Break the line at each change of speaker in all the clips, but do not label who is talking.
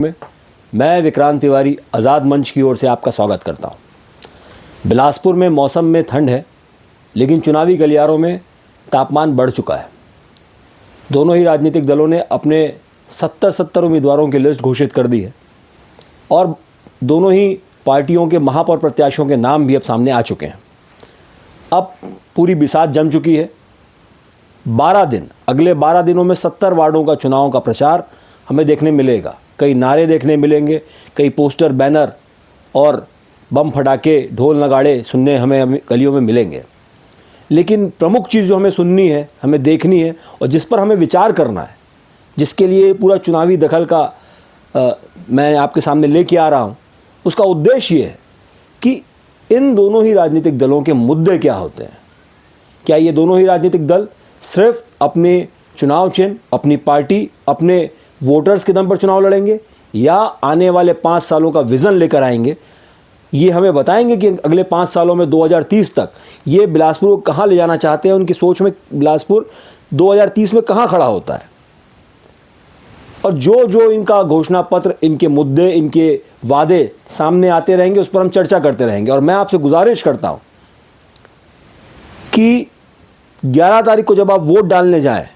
में मैं विक्रांत तिवारी आज़ाद मंच की ओर से आपका स्वागत करता हूं। बिलासपुर में मौसम में ठंड है, लेकिन चुनावी गलियारों में तापमान बढ़ चुका है। दोनों ही राजनीतिक दलों ने अपने 70 उम्मीदवारों की लिस्ट घोषित कर दी है और दोनों ही पार्टियों के महापौर प्रत्याशियों के नाम भी अब सामने आ चुके हैं। अब पूरी बिसात जम चुकी है। 12 दिन, अगले 12 दिनों में 70 वार्डों का चुनाव का प्रचार हमें देखने मिलेगा। कई नारे देखने मिलेंगे, कई पोस्टर, बैनर और बम फटाके, ढोल नगाड़े सुनने हमें गलियों में मिलेंगे। लेकिन प्रमुख चीज़ जो हमें सुननी है, हमें देखनी है और जिस पर हमें विचार करना है, जिसके लिए पूरा चुनावी दखल का मैं आपके सामने लेके आ रहा हूँ, उसका उद्देश्य ये है कि इन दोनों ही राजनीतिक दलों के मुद्दे क्या होते हैं। क्या ये दोनों ही राजनीतिक दल सिर्फ अपने चुनाव चिन्ह, अपनी पार्टी, अपने वोटर्स के दम पर चुनाव लड़ेंगे या आने वाले 5 सालों का विज़न लेकर आएंगे? ये हमें बताएंगे कि अगले 5 सालों में 2030 तक ये बिलासपुर को कहाँ ले जाना चाहते हैं। उनकी सोच में बिलासपुर 2030 में कहाँ खड़ा होता है। और जो जो इनका घोषणा पत्र, इनके मुद्दे, इनके वादे सामने आते रहेंगे, उस पर हम चर्चा करते रहेंगे। और मैं आपसे गुजारिश करता हूँ कि 11 तारीख को जब आप वोट डालने जाएं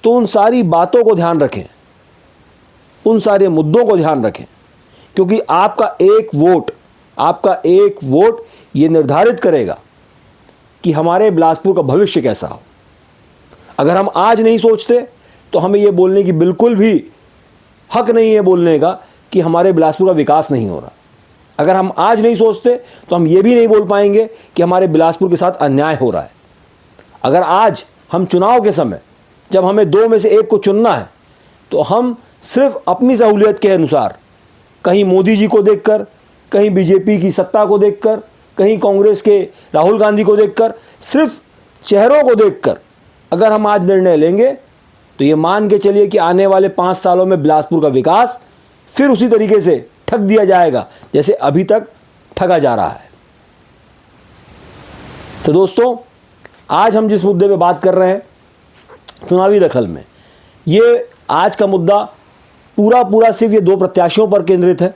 तो उन सारी बातों को ध्यान रखें, उन सारे मुद्दों को ध्यान रखें, क्योंकि आपका एक वोट ये निर्धारित करेगा कि हमारे बिलासपुर का भविष्य कैसा हो। अगर हम आज नहीं सोचते तो हमें ये बोलने की बिल्कुल भी हक नहीं है बोलने का कि हमारे बिलासपुर का विकास नहीं हो रहा। अगर हम आज नहीं सोचते तो हम ये भी नहीं बोल पाएंगे कि हमारे बिलासपुर के साथ अन्याय हो रहा है। अगर आज हम चुनाव के समय जब हमें 2 में से 1 को चुनना है तो हम सिर्फ अपनी सहूलियत के अनुसार, कहीं मोदी जी को देखकर, कहीं बीजेपी की सत्ता को देखकर, कहीं कांग्रेस के राहुल गांधी को देखकर, सिर्फ चेहरों को देखकर अगर हम आज निर्णय लेंगे तो ये मान के चलिए कि आने वाले 5 सालों में बिलासपुर का विकास फिर उसी तरीके से ठग दिया जाएगा जैसे अभी तक ठगा जा रहा है। तो दोस्तों, आज हम जिस मुद्दे पे बात कर रहे हैं, चुनावी दखल में, ये आज का मुद्दा पूरा सिर्फ ये 2 प्रत्याशियों पर केंद्रित है।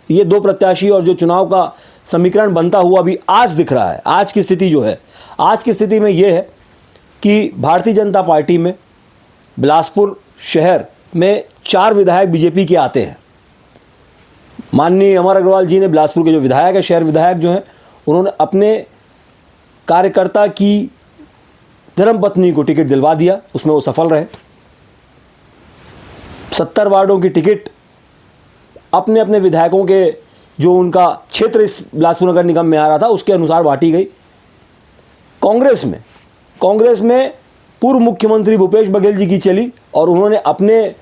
ये 2 प्रत्याशी और जो चुनाव का समीकरण बनता हुआ अभी आज दिख रहा है। आज की स्थिति जो है, आज की स्थिति में ये है कि भारतीय जनता पार्टी में बिलासपुर शहर में 4 विधायक बीजेपी के आते हैं। माननीय अमर अग्रवाल जी ने, बिलासपुर के जो विधायक है, शहर विधायक जो हैं, उन्होंने अपने कार्यकर्ता की धर्मपत्नी को टिकट दिलवा दिया, उसमें वो सफल रहे। 70 वार्डों की टिकट अपने अपने विधायकों के, जो उनका क्षेत्र इस बिलासपुर नगर निगम में आ रहा था, उसके अनुसार बांटी गई। कांग्रेस में पूर्व मुख्यमंत्री भूपेश बघेल जी की चली और उन्होंने अपने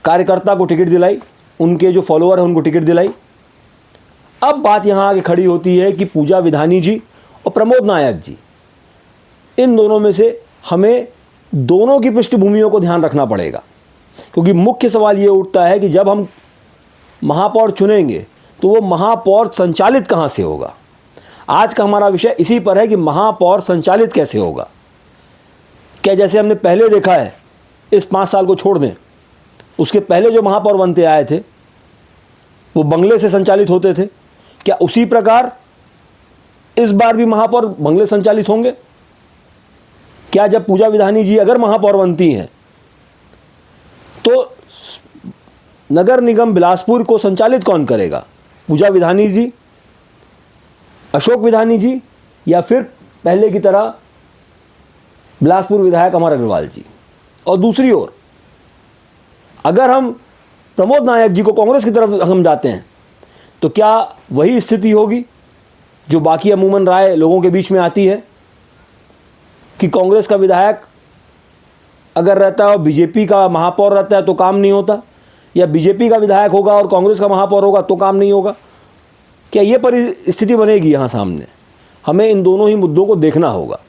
कार्यकर्ता को टिकट दिलाई, उनके जो फॉलोअर हैं उनको टिकट दिलाई। अब बात यहाँ आगे खड़ी होती है कि पूजा विधानी जी और प्रमोद नायक जी, इन दोनों में से हमें दोनों की पृष्ठभूमियों को ध्यान रखना पड़ेगा, क्योंकि मुख्य सवाल ये उठता है कि जब हम महापौर चुनेंगे तो वो महापौर संचालित कहाँ से होगा। आज का हमारा विषय इसी पर है कि महापौर संचालित कैसे होगा। क्या जैसे हमने पहले देखा है, इस 5 साल को छोड़ दें, उसके पहले जो महापौर बनते आए थे वो बंगले से संचालित होते थे, क्या उसी प्रकार इस बार भी महापौर बंगले संचालित होंगे? क्या जब पूजा विधानी जी अगर महापौर बनती हैं तो नगर निगम बिलासपुर को संचालित कौन करेगा? पूजा विधानी जी, अशोक विधानी जी, या फिर पहले की तरह बिलासपुर विधायक अमर अग्रवाल जी? और दूसरी ओर अगर हम प्रमोद नायक जी को कांग्रेस की तरफ हम जाते हैं तो क्या वही स्थिति होगी जो बाकी अमूमन राय लोगों के बीच में आती है कि कांग्रेस का विधायक अगर रहता है और बीजेपी का महापौर रहता है तो काम नहीं होता, या बीजेपी का विधायक होगा और कांग्रेस का महापौर होगा तो काम नहीं होगा? क्या ये परिस्थिति बनेगी यहाँ सामने? हमें इन दोनों ही मुद्दों को देखना होगा।